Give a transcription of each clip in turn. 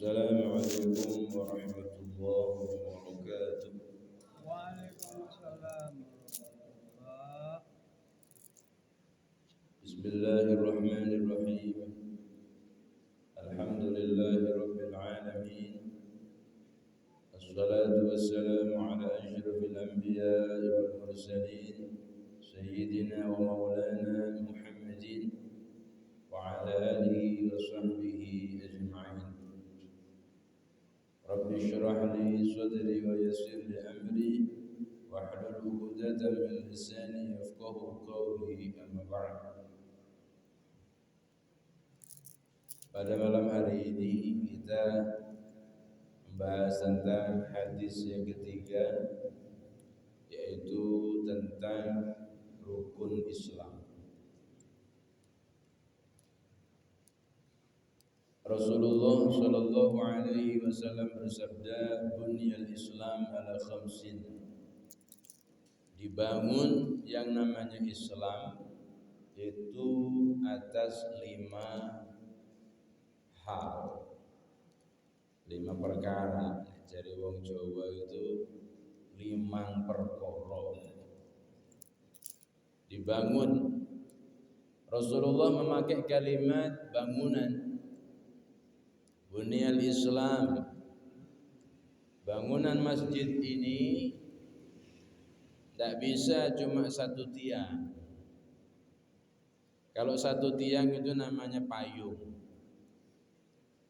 السلام عليكم ورحمة الله وبركاته. Waalaikumsalam warahmatullah. بسم الله الرحمن الرحيم. الحمد لله رب العالمين، الصلاة والسلام على أشرف الأنبياء والمرسلين سيدنا ومولانا محمد وعلى آله وصحبه أجمعين. رب اشرح لي صدري ويسر لي أمري واحلل عقدة من لساني يفقهوا قولي، أما بعد. Pada malam hari ini kita membahas tentang hadis yang ketiga, yaitu tentang rukun Islam. Rasulullah sallallahu alaihi wasallam bersabda, "Bunyal Islam ala khamsin." Dibangun yang namanya Islam itu atas 5 hal, 5 perkara. Jadi wong Jawa itu 5 perkara dibangun. Rasulullah memakai kalimat bangunan, bunyal Islam. Bangunan masjid ini tidak bisa cuma 1 tiang. Kalau 1 tiang itu namanya payung.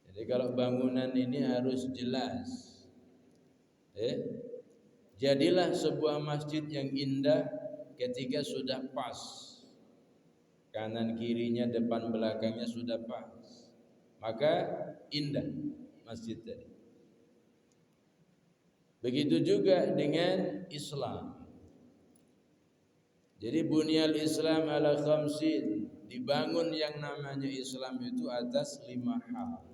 Jadi kalau bangunan ini harus jelas. Jadilah sebuah masjid yang indah ketika sudah pas. Kanan kirinya, depan belakangnya sudah pas. Maka indah masjid tadi. Begitu juga dengan Islam. Jadi bunyal Islam ala khamsin, dibangun yang namanya Islam itu atas 5 hal.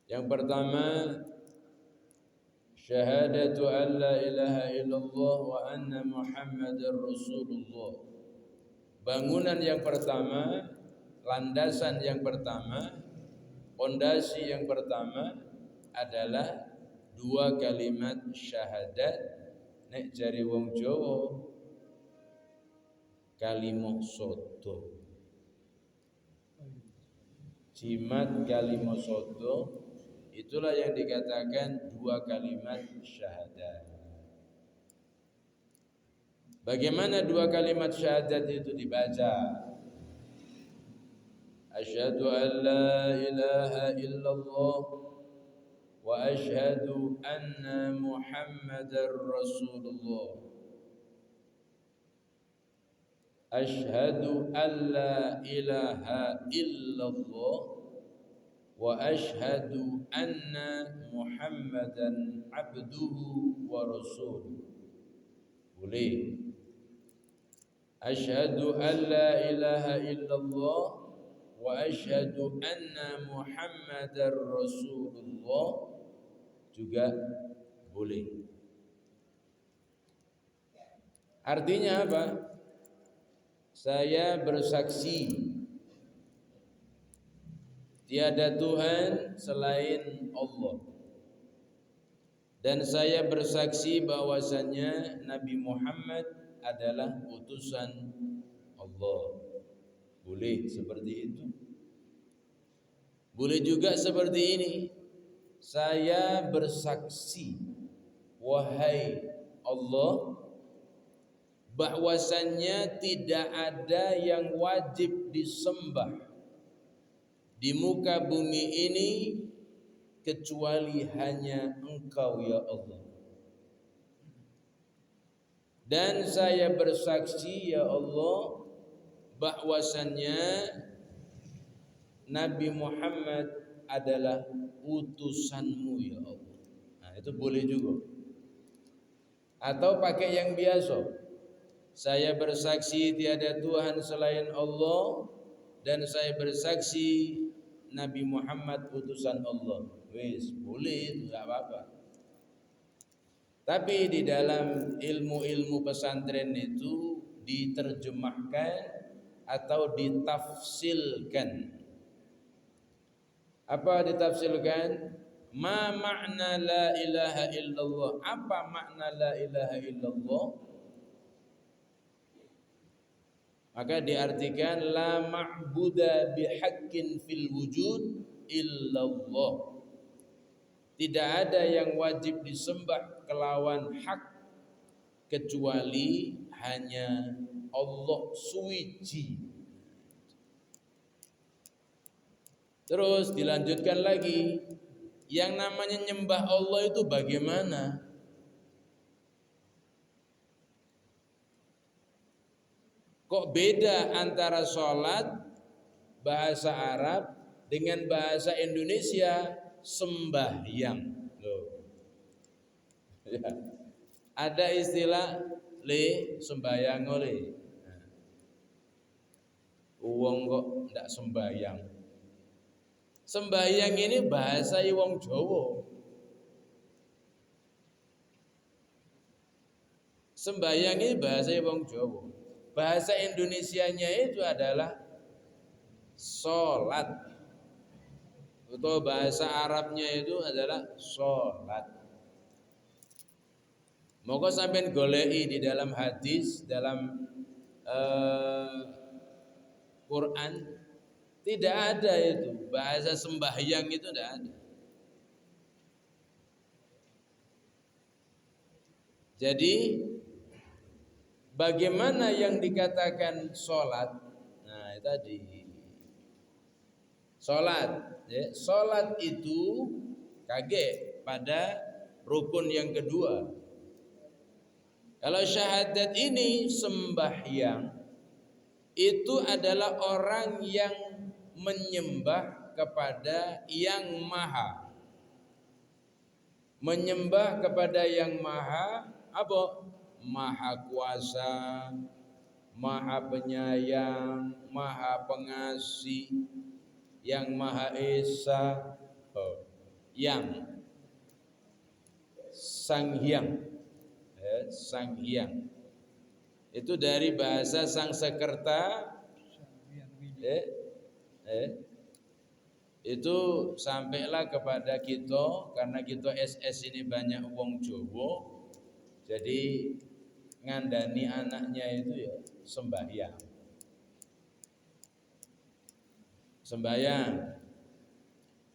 Yang pertama, syahadatu an la ilaha illallah wa anna Muhammadar Rasulullah. Bangunan yang pertama, landasan yang pertama, pondasi yang pertama adalah 2 kalimat syahadat. Nek jari wong Jawa kalimah soto. Jimat kalimah soto, itulah yang dikatakan 2 kalimat syahadat. Bagaimana 2 kalimat syahadat itu dibaca? Asyhadu an la ilaha illallah wa asyhadu anna Muhammadar Rasulullah. Asyhadu an la ilaha illallah wa asyhadu anna Muhammadan abduhu wa rasuluh. Boleh. Asyhadu an la ilaha illallah wa asyhadu anna Muhammadar Rasulullah juga boleh. Artinya apa? Saya bersaksi tiada Tuhan selain Allah, dan saya bersaksi bahwasannya Nabi Muhammad adalah utusan Allah. Boleh seperti itu. Boleh juga seperti ini. Saya bersaksi, wahai Allah, bahwasannya tidak ada yang wajib disembah di muka bumi ini kecuali hanya Engkau ya Allah. Dan saya bersaksi ya Allah bahwasannya Nabi Muhammad adalah utusanmu ya Allah. Nah, itu boleh juga. Atau pakai yang biasa. Saya bersaksi tiada Tuhan selain Allah, dan saya bersaksi Nabi Muhammad utusan Allah. Wis, boleh, itu enggak apa-apa. Tapi di dalam ilmu-ilmu pesantren itu diterjemahkan atau ditafsilkan. Apa ditafsirkan? Ma makna la ilaha illallah? Apa makna la ilaha illallah? Maka diartikan la ma'buda bihaqqin fil wujud illallah. Tidak ada yang wajib disembah kelawan hak kecuali hanya Allah suci. Terus dilanjutkan lagi, yang namanya nyembah Allah itu bagaimana? Kok beda antara sholat bahasa Arab dengan bahasa Indonesia sembahyang? Loh. Ya. Ada istilah le sembahyang oleh. Uang kok ndak sembahyang. Sembahyang ini bahasa wong Jawa. Sembahyang ini bahasa wong Jawa. Bahasa Indonesianya itu adalah sholat. Atau bahasa Arabnya itu adalah sholat. Moga sampean golei di dalam hadis, dalam Quran tidak ada itu. Bahasa sembahyang itu tidak ada. Jadi bagaimana yang dikatakan sholat? Nah, itu tadi. Sholat, ya. Sholat itu kaget pada rukun yang kedua. Kalau syahadat ini sembahyang, itu adalah orang yang menyembah kepada yang maha. Menyembah kepada yang maha apa? Maha kuasa, maha penyayang, maha pengasih, yang maha esa, yang sang hyang, sang hyang. Itu dari bahasa Sangsekerta, itu sampailah kepada kita, karena kita SS ini banyak wong Jawa, jadi ngandani anaknya itu ya sembahyang. Sembahyang.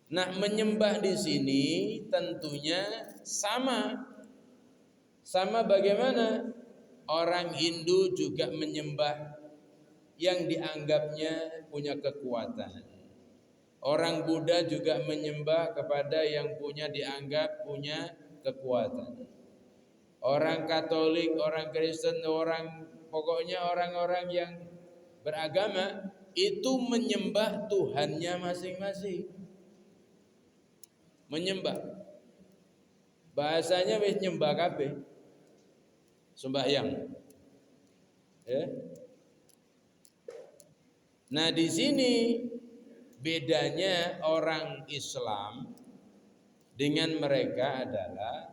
Nah, menyembah di sini tentunya sama. Sama bagaimana? Orang Hindu juga menyembah yang dianggapnya punya kekuatan. Orang Buddha juga menyembah kepada yang dianggap punya kekuatan. Orang Katolik, orang Kristen, pokoknya orang-orang yang beragama itu menyembah Tuhannya masing-masing. Menyembah. Bahasanya wis nyembah kabeh. Sembahyang. Ya. Nah, di sini bedanya orang Islam dengan mereka adalah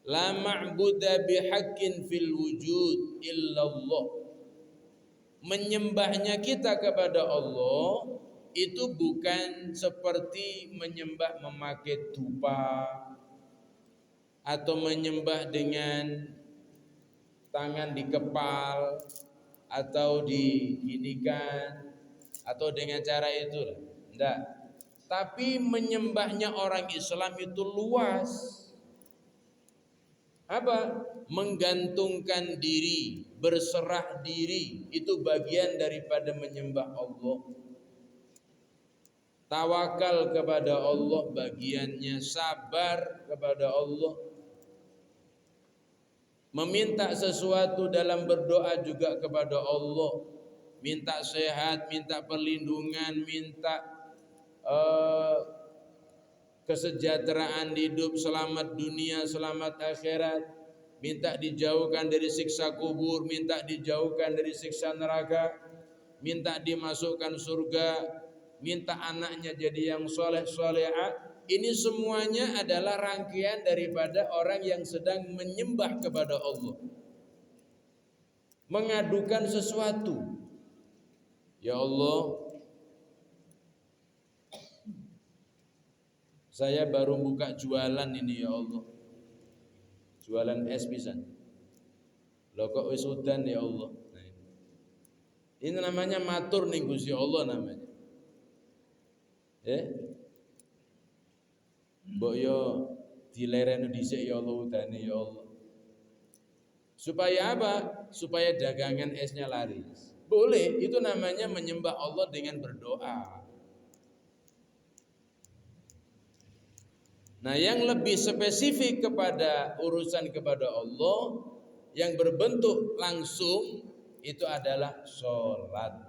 la ma'buda bihaqqin fil wujud illallah. Menyembahnya kita kepada Allah itu bukan seperti menyembah memakai dupa atau menyembah dengan tangan dikepal atau diginikan atau dengan cara itu, enggak. Tapi menyembahnya orang Islam itu luas. Apa? Menggantungkan diri, berserah diri, itu bagian daripada menyembah Allah. Tawakal kepada Allah bagiannya, sabar kepada Allah. Meminta sesuatu dalam berdoa juga kepada Allah. Minta sehat, minta perlindungan, minta kesejahteraan hidup, selamat dunia, selamat akhirat, minta dijauhkan dari siksa kubur, minta dijauhkan dari siksa neraka, minta dimasukkan surga, minta anaknya jadi yang soleh solehah. Ini semuanya adalah rangkaian daripada orang yang sedang menyembah kepada Allah, mengadukan sesuatu. Ya Allah, Saya baru buka jualan ini ya Allah. Jualan es pisan. Lho kok wis udan ya Allah. Nah, ini namanya matur ning Gusti Allah namanya. Mbok yo dilereni dhisik ya Allah udane ya Allah. Supaya apa? Supaya dagangan esnya laris. Boleh, itu namanya menyembah Allah dengan berdoa. Nah, yang lebih spesifik kepada urusan kepada Allah yang berbentuk langsung itu adalah sholat.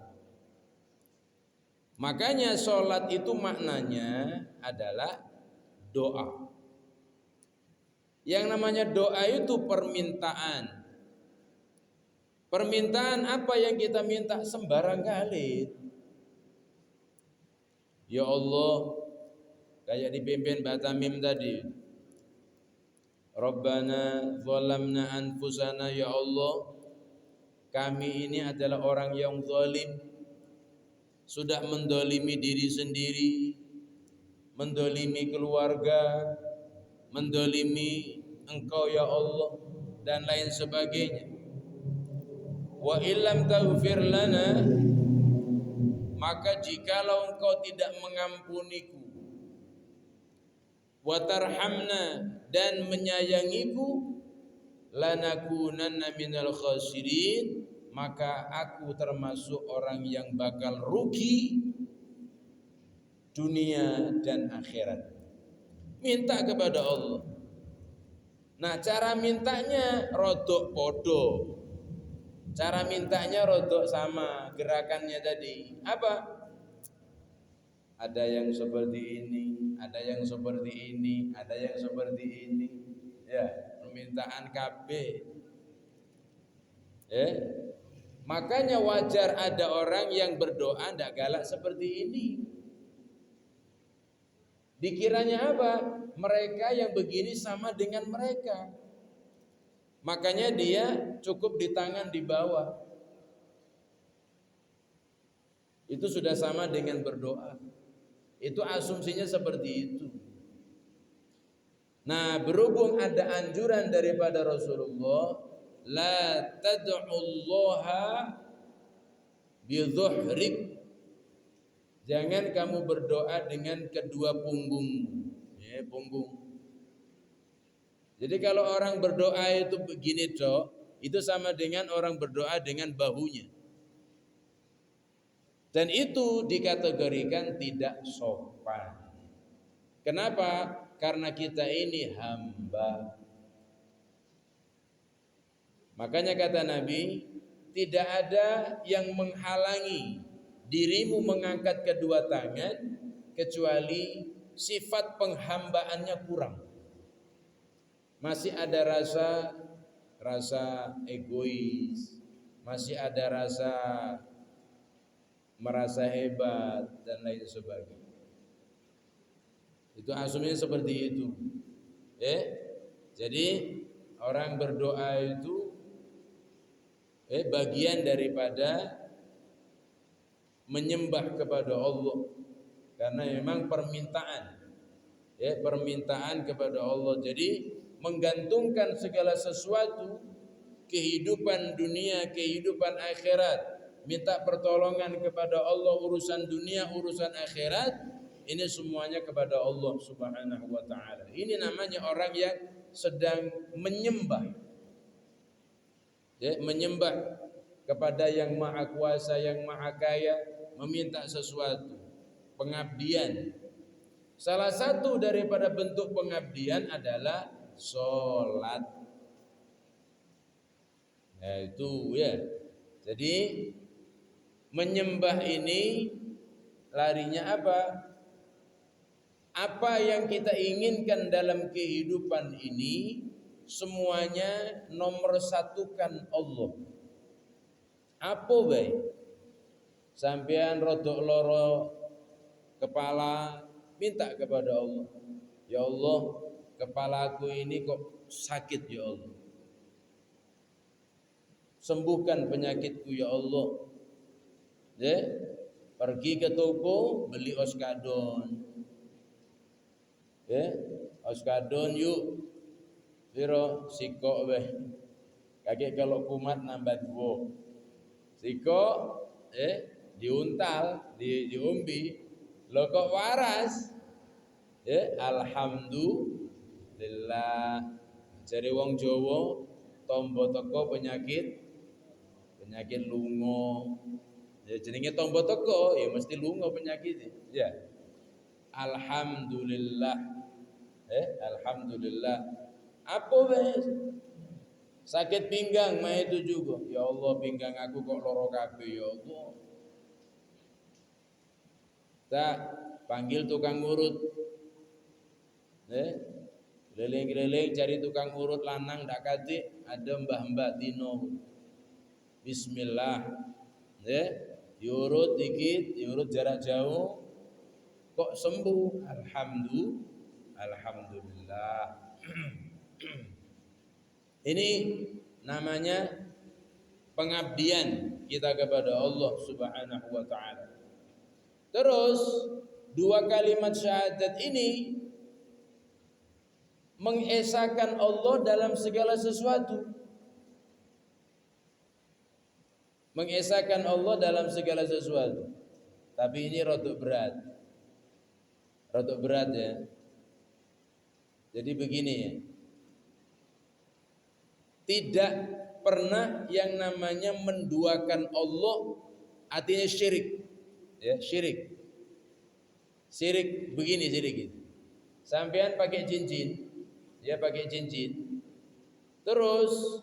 Makanya sholat itu maknanya adalah doa. Yang namanya doa itu permintaan. Permintaan apa yang kita minta sembarang kali. Ya Allah, kayak dipimpin Batamim tadi. Rabbana zalamna anfusana, ya Allah, kami ini adalah orang yang zalim, sudah mendolimi diri sendiri, mendolimi keluarga, mendolimi Engkau ya Allah, dan lain sebagainya. Wa illam taghfir lana, maka jikalau Engkau tidak mengampuniku, wa tarhamna, dan menyayangiku, lanakunanna minal khasirin, maka aku termasuk orang yang bakal rugi dunia dan akhirat. Minta kepada Allah. Nah, cara mintanya rodok podo. Cara mintanya rodok sama gerakannya tadi. Apa? Ada yang seperti ini, ada yang seperti ini, ada yang seperti ini. Ya, permintaan KB. Makanya wajar ada orang yang berdoa tidak galak seperti ini. Dikiranya apa? Mereka yang begini sama dengan mereka. Makanya dia cukup di tangan di bawah. Itu sudah sama dengan berdoa. Itu asumsinya seperti itu. Nah, berhubung ada anjuran daripada Rasulullah, la tad'ullaha bidhuhrik, jangan kamu berdoa dengan kedua punggungmu. Punggung. Jadi kalau orang berdoa itu begini dok, itu sama dengan orang berdoa dengan bahunya. Dan itu dikategorikan tidak sopan. Kenapa? Karena kita ini hamba. Makanya kata Nabi, tidak ada yang menghalangi dirimu mengangkat kedua tangan kecuali sifat penghambaannya kurang. Masih ada rasa egois, masih ada rasa merasa hebat dan lain sebagainya. Itu asumsinya seperti itu. Jadi orang berdoa itu bagian daripada menyembah kepada Allah, karena memang permintaan kepada Allah. Jadi menggantungkan segala sesuatu, kehidupan dunia, kehidupan akhirat, minta pertolongan kepada Allah, urusan dunia, urusan akhirat, ini semuanya kepada Allah Subhanahu wa ta'ala. Ini namanya orang yang sedang menyembah. Menyembah kepada yang maha kuasa, yang maha kaya, meminta sesuatu, pengabdian. Salah satu daripada bentuk pengabdian adalah sholat. Jadi menyembah ini larinya apa? Apa yang kita inginkan dalam kehidupan ini semuanya nomor satukan Allah. Apa baik? Sampean rodok loro kepala, minta kepada Allah. Ya Allah, kepalaku ini kok sakit ya Allah. Sembuhkan penyakitku ya Allah. Pergi ke toko beli oskadon. Ya, oskadon yuk. Piro sikok weh. Kakek kalau kumat nambah 2. Sikok diuntal, diumbi. Lo kok waras? Alhamdulillah. Jare wong Jawa tombo teko penyakit lunga. Ya jenenge tombo teko ya mesti lunga penyakit. Ya. Alhamdulillah. Alhamdulillah. Apa wes? Sakit pinggang mah itu juga. Ya Allah, pinggang aku kok loro kabeh ya Allah. Tak panggil tukang urut. Keliling-keliling cari tukang urut lanang ndak kate, ada mbah-mbah Tino. Bismillah. Diurut dikit, diurut jarak jauh. Kok sembuh? Alhamdulillah. Ini namanya pengabdian kita kepada Allah Subhanahu wa taala. Terus 2 kalimat syahadat ini mengesahkan Allah dalam segala sesuatu. Mengesahkan Allah dalam segala sesuatu. Tapi ini rodok berat. Rodok berat ya. Jadi begini ya. Tidak pernah yang namanya menduakan Allah artinya syirik. Ya, syirik. Syirik begini syirik. Sampean pakai cincin, ya pakai cincin. Terus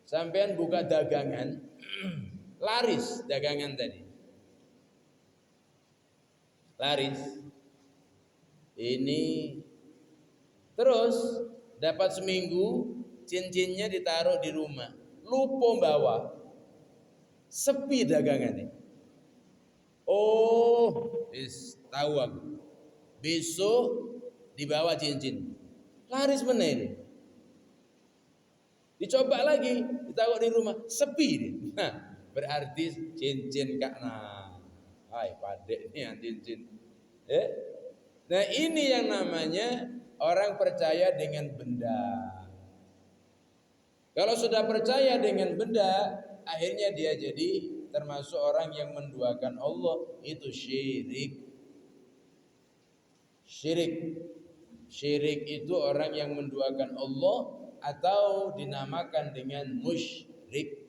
sampean buka dagangan, laris dagangan tadi. Laris. Ini terus dapat seminggu cincinnya ditaruh di rumah, lupa bawa, sepi dagangannya. Oh, tahu aku. Besok dibawa cincin, laris meneh. Dicoba lagi, ditaruh di rumah, sepi deh. Nah, berarti cincin kak hai padek nih cincin. Nah ini yang namanya orang percaya dengan benda. Kalau sudah percaya dengan benda, akhirnya dia jadi termasuk orang yang menduakan Allah, itu syirik. Syirik itu orang yang menduakan Allah atau dinamakan dengan musyrik.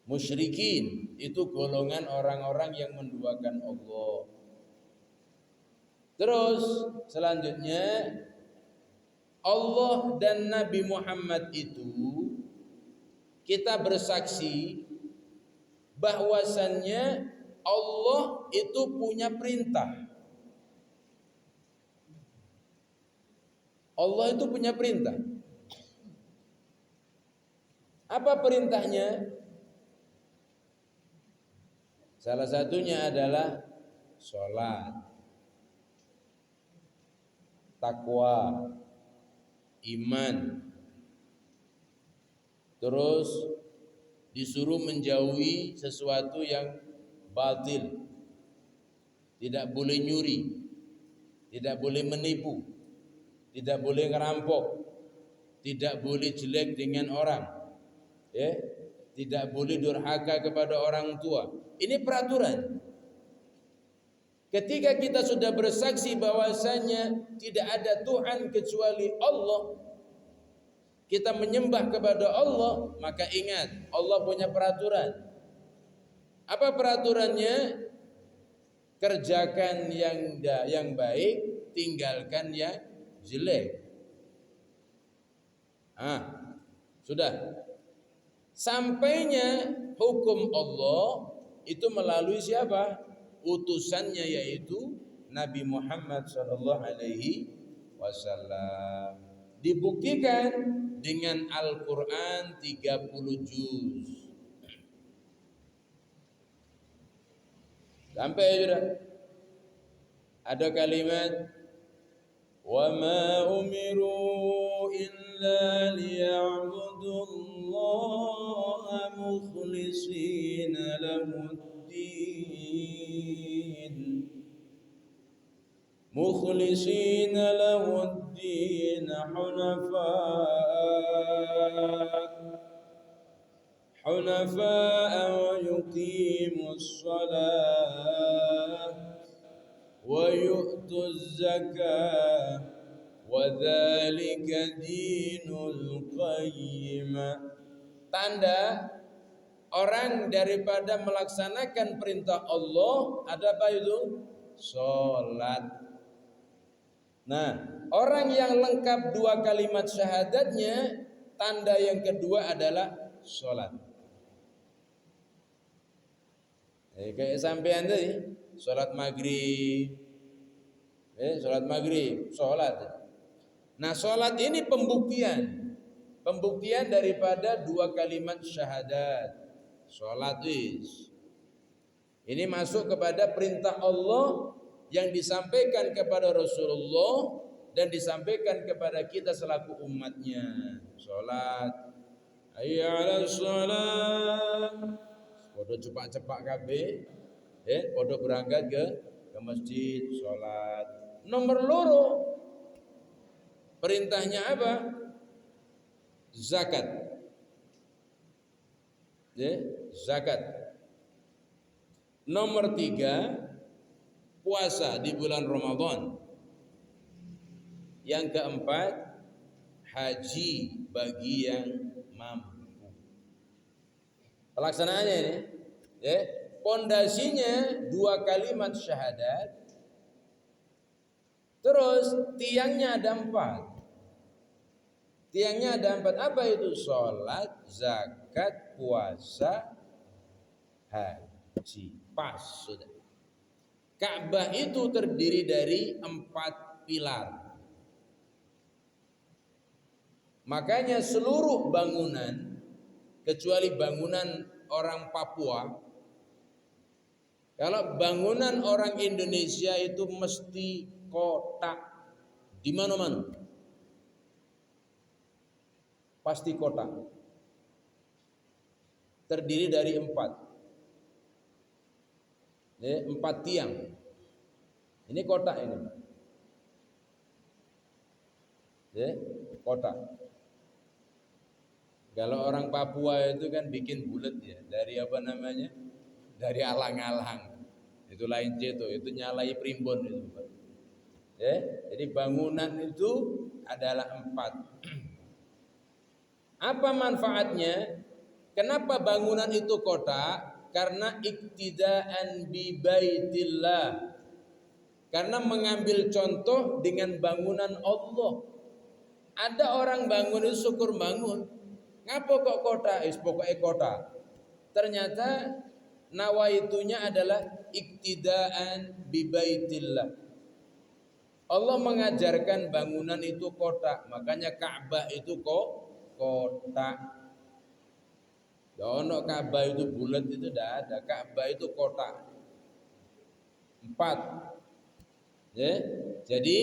Musyrikin itu golongan orang-orang yang menduakan Allah. Terus selanjutnya Allah dan Nabi Muhammad itu kita bersaksi bahwasannya Allah itu punya perintah. Allah itu punya perintah. Apa perintahnya? Salah satunya adalah sholat, takwa, iman. Terus disuruh menjauhi sesuatu yang batil. Tidak boleh nyuri, tidak boleh menipu, tidak boleh ngerampok, tidak boleh jelek dengan orang, tidak boleh durhaka kepada orang tua. Ini peraturan. Ketika kita sudah bersaksi bahwasanya tidak ada Tuhan kecuali Allah, kita menyembah kepada Allah, maka ingat Allah punya peraturan. Apa peraturannya? Kerjakan yang baik, tinggalkan yang jelek. Sudah. Sampainya hukum Allah itu melalui siapa? Utusannya yaitu Nabi Muhammad sallallahu alaihi wasallam. Dibuktikan dengan Al-Qur'an 30 juz. Sampai sudah ada kalimat wa ma umiru illa liya'budullaha mukhlishina lahuddin مخلصين له الدين حنفاء ويقيموا الصلاة ويؤتوا الزكاة وذلك دين القيمة. Tanda orang daripada melaksanakan perintah Allah ada apa itu? Salat. Nah, orang yang lengkap dua kalimat syahadatnya, tanda yang kedua adalah salat. Kayak sampean tadi, salat maghrib, salat maghrib, salat. Nah, salat ini pembuktian daripada dua kalimat syahadat. Salat ini masuk kepada perintah Allah yang disampaikan kepada Rasulullah dan disampaikan kepada kita selaku umatnya. Salat, hayya 'alas shalah. Podo cepak-cepak kabeh, podo berangkat ke masjid, salat. Nomor loro, perintahnya apa? Zakat. Zakat. Nomor 3, puasa di bulan Ramadan. Yang keempat, haji bagi yang mampu. Pelaksanaannya ini, pondasinya dua kalimat syahadat. Terus tiangnya ada 4. Tiangnya ada 4. Apa itu? Salat, zakat, puasa, haji. Pas sudah. Ka'bah itu terdiri dari 4 pilar. Makanya seluruh bangunan, kecuali bangunan orang Papua, kalau bangunan orang Indonesia itu mesti kotak di mana-mana. Pasti kotak. Terdiri dari 4. 4 tiang. Ini kotak ini. Kotak. Kalau orang Papua itu kan bikin bulat ya, dari apa namanya? Dari alang-alang. Itu lain ceto, itu nyalai primbon itu. Jadi bangunan itu adalah 4. Apa manfaatnya? Kenapa bangunan itu kotak? Karena iktidaan bi baitillah. Karena mengambil contoh dengan bangunan Allah. Ada orang bangun itu syukur bangun. Ngapa kok kota? Pokoknya kota. Ternyata nawaitunya adalah iktidaan bi baitillah. Allah mengajarkan bangunan itu kota. Makanya Ka'bah itu kota. Ono Ka'bah itu bulat itu tidak ada. Ka'bah itu kotak. 4. Jadi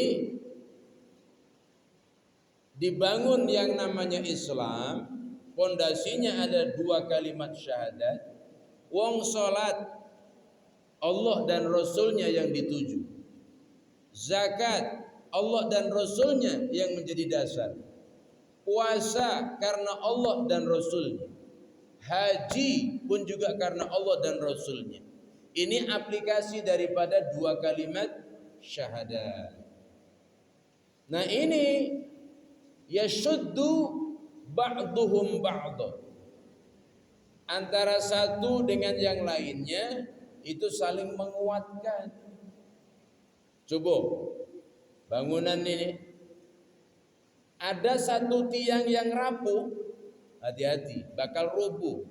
dibangun yang namanya Islam, pondasinya ada 2 kalimat syahadat. Wong salat, Allah dan Rasulnya yang dituju. Zakat, Allah dan Rasulnya yang menjadi dasar. Puasa karena Allah dan Rasulnya. Haji pun juga karena Allah dan Rasulnya. Ini aplikasi daripada 2 kalimat syahadat. Nah ini yashuddu ba'duhum ba'da. Antara satu dengan yang lainnya itu saling menguatkan. Coba bangunan ini ada satu tiang yang rapuh, hati-hati, bakal rubuh.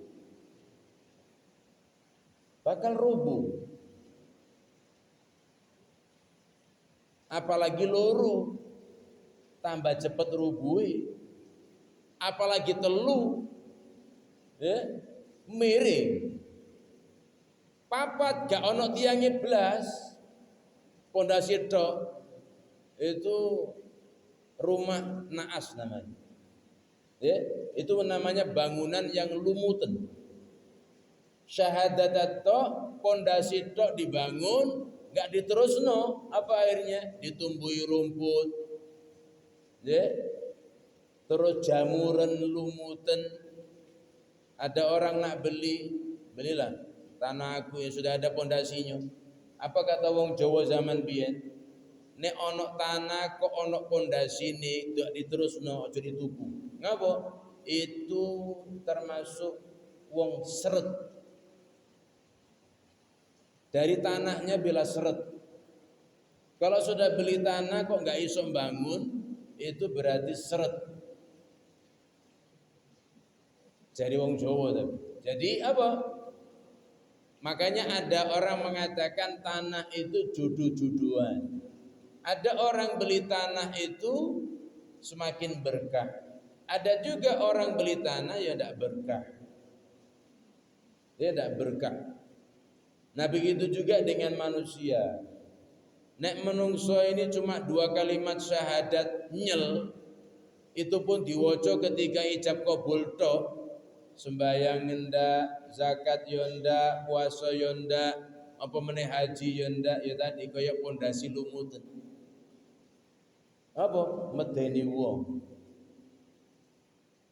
Apalagi loro, tambah cepet rubuhi. Apalagi telu, miring. Papat gak ono tiangnya belas, pondasi tok, itu rumah naas namanya. Itu namanya bangunan yang lumutan. Syahadat tok, pondasi tok dibangun, enggak diterusno, apa akhirnya? Ditumbuhi rumput. Ya. Terus jamuran lumuten. Ada orang nak belilah tanah aku yang sudah ada pondasinya. Apa kata wong Jawa zaman biyen? Nek onok tanah kok onok pondasine ndak diterusno aja dituku. Ngapa? Itu termasuk wong seret. Dari tanahnya bila seret. Kalau sudah beli tanah kok nggak iso bangun, itu berarti seret. Jadi wong Jawa tapi. Jadi apa? Makanya ada orang mengatakan tanah itu jodoh-jodohan. Ada orang beli tanah itu semakin berkah. Ada juga orang beli tanah ya tidak berkah. Dia tidak berkah. Nah begitu juga dengan manusia. Nek menungso ini cuma 2 kalimat syahadat nyel, itu pun diwoco ketika ijab qabul tok. Sembayang ndak, zakat yo ndak, puasa yo ndak, apa meneh haji yo ndak, ya tadi kaya pondasi lumuten. Apa? Medeni wong.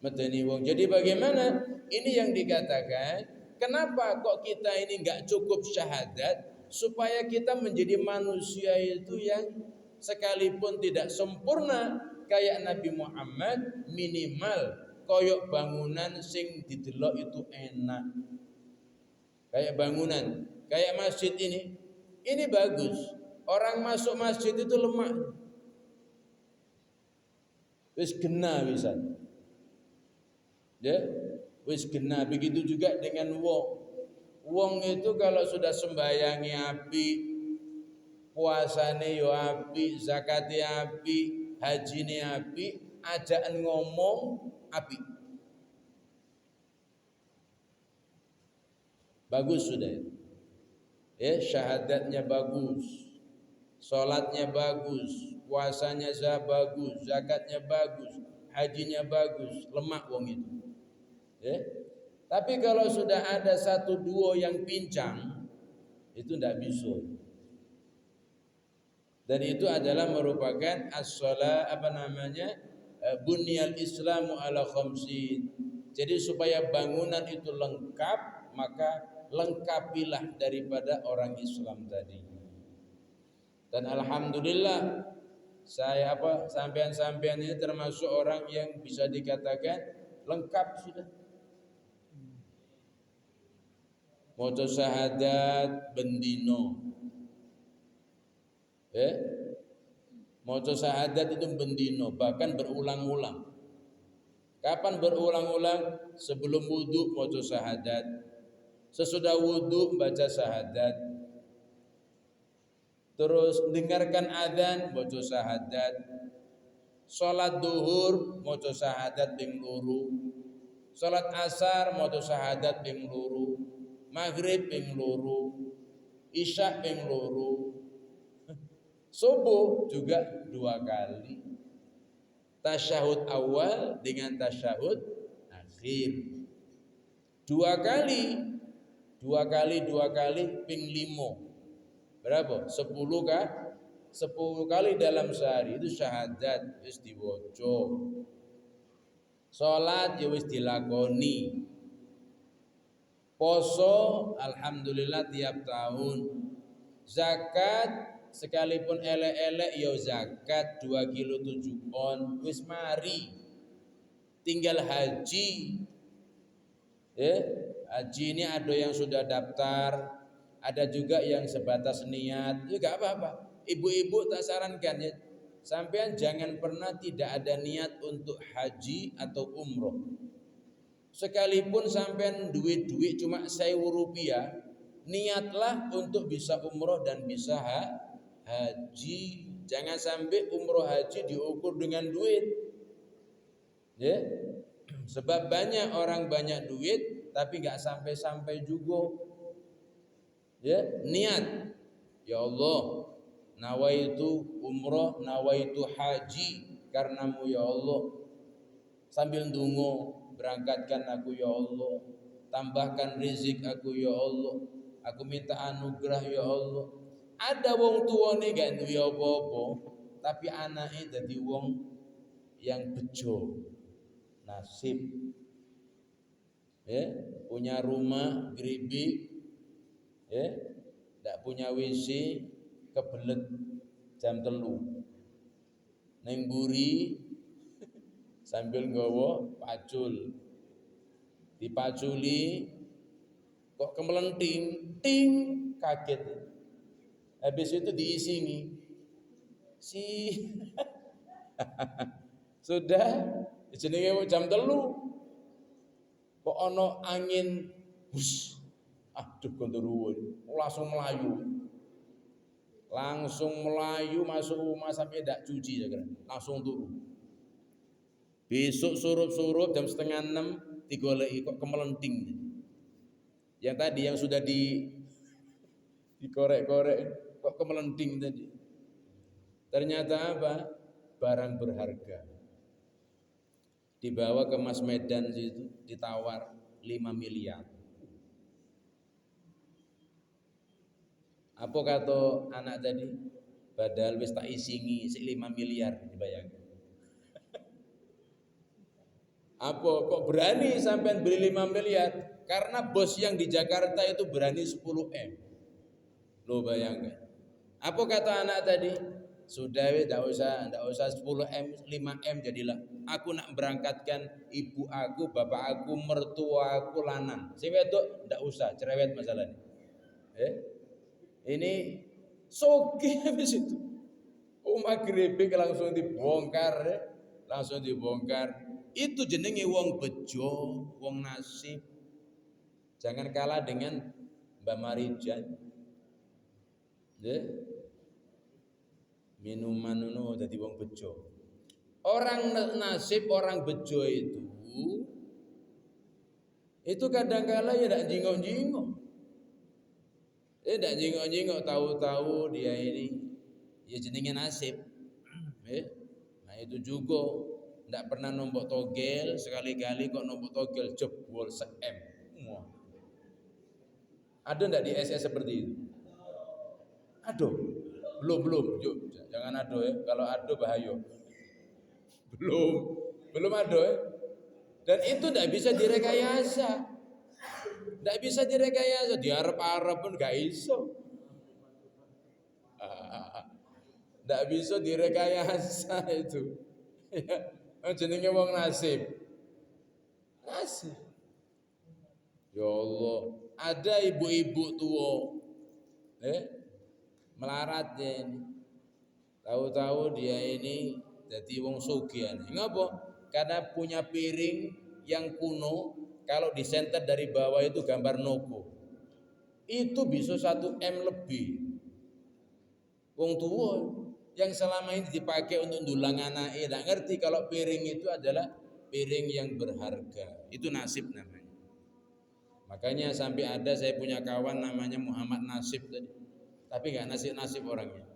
Medeni wong. Jadi bagaimana? Ini yang dikatakan, kenapa kok kita ini enggak cukup syahadat supaya kita menjadi manusia itu yang sekalipun tidak sempurna kayak Nabi Muhammad, minimal koyok bangunan sing didelok itu enak. Kayak bangunan, kayak masjid ini bagus. Orang masuk masjid itu lemak. Wis gena wisan. Ya, wis gena. Begitu juga dengan wong. Wong itu kalau sudah sembayangi api, puasane yo api, zakate api, hajine api, ajaan ngomong api. Bagus sudah. Ya, syahadatnya bagus. Salatnya bagus, puasanya bagus, zakatnya bagus, hajinya bagus, lemak wong itu. Ya. Tapi kalau sudah ada 1-2 yang pincang, itu tidak bisa. Dan itu adalah merupakan bunyal Islamu ala khamsin. Jadi supaya bangunan itu lengkap, maka lengkapilah daripada orang Islam tadi. Dan alhamdulillah sampean-sampean ini termasuk orang yang bisa dikatakan lengkap sudah. Maca syahadat bendino. Maca syahadat itu bendino, bahkan berulang-ulang. Kapan berulang-ulang? Sebelum wudu maca syahadat. Sesudah wudu baca syahadat. Terus dengarkan adzan maca syahadat. Salat duhur maca syahadat ping 2. Salat asar maca syahadat ping 2. Maghrib ping 2. Isya ping 2. Subuh juga 2 kali. Tasyahud awal dengan tasyahud akhir. 2 kali ping 5. Berapa? 10 kah? 10 kali dalam sehari itu syahadat wis diwaca. Salat ya wis dilakoni. Poso alhamdulillah tiap tahun. Zakat sekalipun elek-elek ya zakat 2 kilo 7 on wis mari. Tinggal haji. Haji ini ada yang sudah daftar, ada juga yang sebatas niat. Ya enggak apa-apa. Ibu-ibu tak sarankan ya, sampean jangan pernah tidak ada niat untuk haji atau umroh. Sekalipun sampean duit cuma 1.000 rupiah, niatlah untuk bisa umroh dan bisa haji. Jangan sampai umroh haji diukur dengan duit. Ya. Sebab banyak orang banyak duit tapi enggak sampai-sampai juga. Ya, niat. Ya Allah, nawaitu umroh, nawaitu haji karenamu ya Allah. Sambil ndonga, berangkatkan aku ya Allah, tambahkan rezeki aku ya Allah. Aku minta anugerah ya Allah. Ada wong tuane gak duwe apa-apa, tapi anake dadi wong yang bejo. Nasib. Ya, punya rumah geribik, ya, ndak punya WC, kebelet jam 3. Neng buri sambil nggawa pacul. Dipaculi kok kemelenting, ting, kaget. Habis itu diisingi. Si sudah jenenge jam 3. Kok ono angin bus. Aduh konduruun, langsung melayu masuk rumah sampai tidak cuci ya kan, langsung turun. Besok surup-surup jam 5:30 digoleki kok kemelenting. Yang tadi yang sudah dikorek-korek kok kemelenting tadi. Ternyata apa? Barang berharga. Dibawa ke Mas Medan situ ditawar 5 miliar. Apa kata anak tadi? Padahal wis tak isingi 5 miliar dibayangkan. Apa kok berani sampai beli 5 miliar? Karena bos yang di Jakarta itu berani 10 M. Lo bayangkan. Apa kata anak tadi? Sudah tidak usah 10 M, 5 M jadilah. Aku nak berangkatkan ibu aku, bapak aku, mertua aku lanang. Si wedok tidak usah, cerewet masalahnya. Ini sogi habis itu. Rumah geribik langsung dibongkar, Itu jenenge wong bejo, wong nasib. Jangan kalah dengan Mbak Marijan. Minuman nuno dadi wong bejo. Orang nasib, orang bejo itu kadang-kala ya ndak jingok-jingok. Ndak jingok-jingok, tahu-tahu dia ini ya jenenge nasib. Nah itu juga ndak pernah nombok togel, sekali-kali kok nombok togel jebol se-M. Ada ndak di SS seperti itu? Aduh, belum. Yuk, jangan aduh ya. Kalau aduh bahaya. Belum aduh ya. Dan itu tidak bisa direkayasa. Diharap-harap pun gak iso. Tidak bisa direkayasa itu. Jenenge wong nasib. Ya Allah, ada ibu-ibu tua. Melarat ya ini. Tahu-tahu dia ini jadi wong sugihan. Ngapa? Karena punya piring yang kuno, kalau disenter dari bawah itu gambar nogo. Itu bisa 1 M lebih. Wong tua yang selama ini dipakai untuk ndulang anake, tidak ngerti kalau piring itu adalah piring yang berharga. Itu nasib namanya. Makanya sampai ada saya punya kawan namanya Muhammad Nasib tadi. Tapi enggak nasib-nasib orangnya.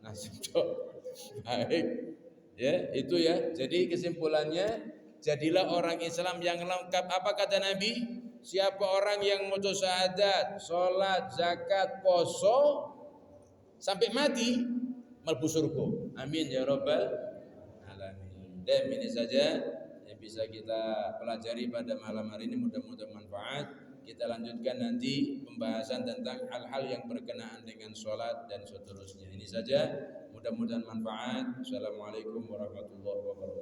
Nasib toh. Baik. Ya, itu ya. Jadi kesimpulannya, jadilah orang Islam yang lengkap. Apa kata Nabi? Siapa orang yang maca syahadat, salat, zakat, poso sampai mati mlebu surga. Amin ya rabbal alamin. Dan ini saja yang bisa kita pelajari pada malam hari ini, mudah-mudahan manfaat. Kita lanjutkan nanti pembahasan tentang hal-hal yang berkenaan dengan sholat dan seterusnya. Ini saja, mudah-mudahan manfaat. Assalamualaikum warahmatullahi wabarakatuh.